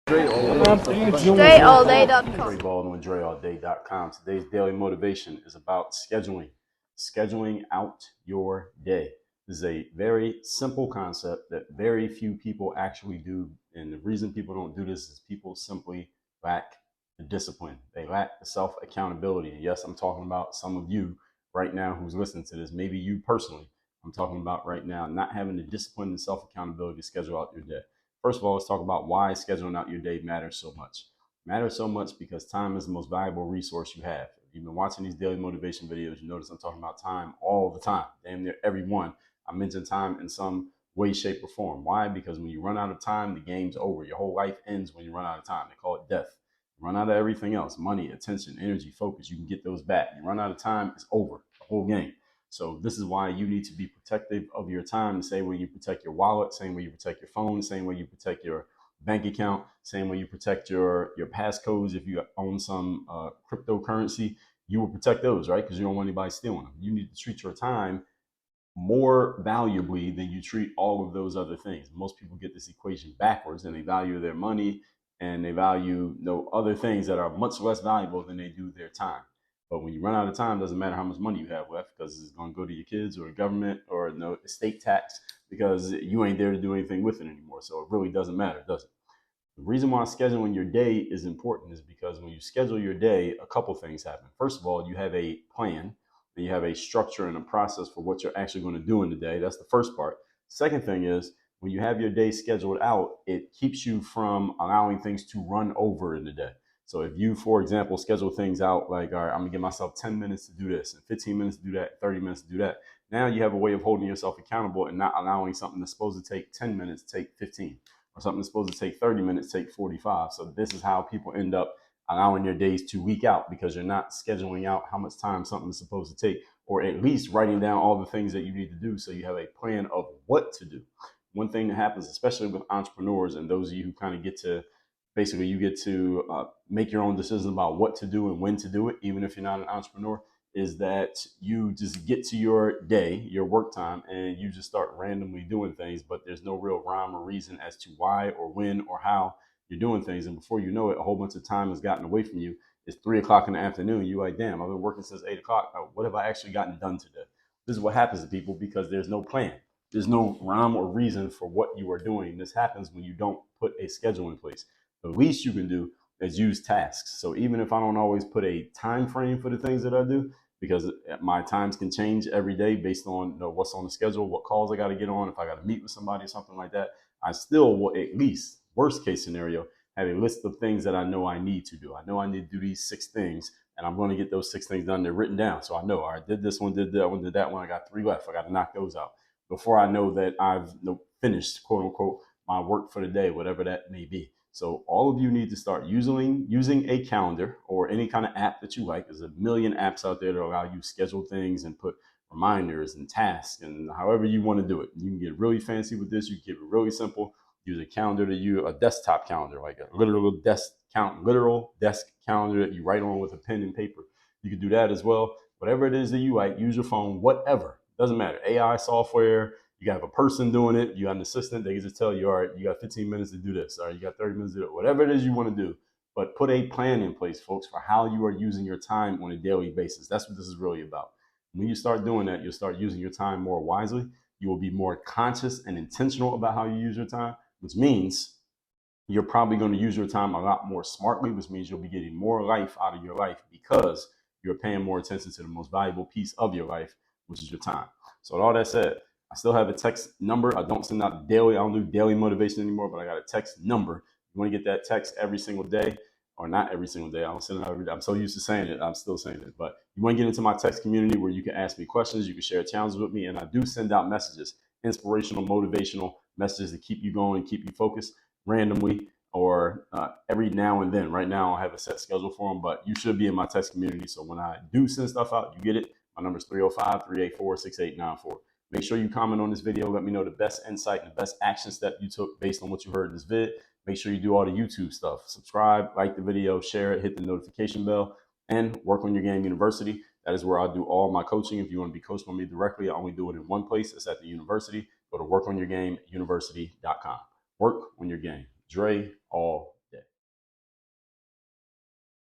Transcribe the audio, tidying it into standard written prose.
DreAllDay.com. Dre Baldwin with DreAllDay.com. Today's daily motivation is about scheduling out your day. This is a very simple concept that very few people actually do. And the reason people don't do this is people simply lack the discipline. They lack the self-accountability. And yes, I'm talking about some of you right now who's listening to this, maybe you personally. I'm talking about right now not having the discipline and self-accountability to schedule out your day. First of all, let's talk about why scheduling out your day matters so much. It matters so much because time is the most valuable resource you have. If you've been watching these daily motivation videos, you notice I'm talking about time all the time, damn near every one. I mention time in some way, shape, or form. Why? Because when you run out of time, the game's over. Your whole life ends when you run out of time. They call it death. You run out of everything else, money, attention, energy, focus. You can get those back. You run out of time, it's over, the whole game. So this is why you need to be protective of your time. The same way you protect your wallet, same way you protect your phone, same way you protect your bank account, same way you protect your passcodes. If you own some cryptocurrency, you will protect those, right? Because you don't want anybody stealing them. You need to treat your time more valuably than you treat all of those other things. Most people get this equation backwards, and they value their money and they value other things that are much less valuable than they do their time. But when you run out of time, it doesn't matter how much money you have left, because it's going to go to your kids or the government or estate tax, because you ain't there to do anything with it anymore. So it really doesn't matter, does it? The reason why scheduling your day is important is because when you schedule your day, a couple things happen. First of all, you have a plan and you have a structure and a process for what you're actually going to do in the day. That's the first part. Second thing is, when you have your day scheduled out, it keeps you from allowing things to run over in the day. So if you, for example, schedule things out like, all right, I'm gonna give myself 10 minutes to do this and 15 minutes to do that, 30 minutes to do that. Now you have a way of holding yourself accountable and not allowing something that's supposed to take 10 minutes to take 15, or something that's supposed to take 30 minutes to take 45. So this is how people end up allowing their days to week out, because you're not scheduling out how much time something is supposed to take, or at least writing down all the things that you need to do so you have a plan of what to do. One thing that happens, especially with entrepreneurs and those of you who kind of get to make your own decisions about what to do and when to do it, even if you're not an entrepreneur, is that you just get to your day, your work time, and you just start randomly doing things, but there's no real rhyme or reason as to why or when or how you're doing things. And before you know it, a whole bunch of time has gotten away from you. It's 3 o'clock in the afternoon. You're like, damn, I've been working since 8 o'clock. What have I actually gotten done today? This is what happens to people because there's no plan. There's no rhyme or reason for what you are doing. This happens when you don't put a schedule in place. The least you can do is use tasks. So even if I don't always put a time frame for the things that I do, because my times can change every day based on what's on the schedule, what calls I got to get on, if I got to meet with somebody or something like that, I still will, at least worst case scenario, have a list of things that I know I need to do. I know I need to do these 6 things, and I'm going to get those 6 things done. They're written down. So I know, all right, did this one, did that one, did that one. I got 3 left. I got to knock those out before I know that I've finished, quote unquote, my work for the day, whatever that may be. So all of you need to start using a calendar or any kind of app that you like. There's a million apps out there that allow you to schedule things and put reminders and tasks and however you want to do it. You can get really fancy with this. You can keep it really simple. Use a calendar a desktop calendar, like a literal desk calendar that you write on with a pen and paper. You can do that as well. Whatever it is that you like, use your phone, whatever. Doesn't matter. AI software, you have a person doing it, you got an assistant, they can just tell you, all right, you got 15 minutes to do this, all right, you got 30 minutes to do it, whatever it is you want to do. But put a plan in place, folks, for how you are using your time on a daily basis. That's what this is really about. When you start doing that, you'll start using your time more wisely. You will be more conscious and intentional about how you use your time, which means you're probably going to use your time a lot more smartly, which means you'll be getting more life out of your life because you're paying more attention to the most valuable piece of your life, which is your time. So with all that said, I still have a text number. I don't send out daily. I don't do daily motivation anymore, but I got a text number. You want to get that text every single day, or not every single day. I don't send it out every day. I'm so used to saying it. I'm still saying it. But you want to get into my text community where you can ask me questions. You can share challenges with me. And I do send out messages, inspirational, motivational messages to keep you going, keep you focused randomly, or every now and then. Right now, I have a set schedule for them, but you should be in my text community. So when I do send stuff out, you get it. My number is 305-384-6894. Make sure you comment on this video. Let me know the best insight and the best action step you took based on what you heard in this vid. Make sure you do all the YouTube stuff. Subscribe, like the video, share it, hit the notification bell, and Work on Your Game University. That is where I do all my coaching. If you want to be coached by me directly, I only do it in one place. It's at the university. Go to workonyourgameuniversity.com. Work on your game. Dre all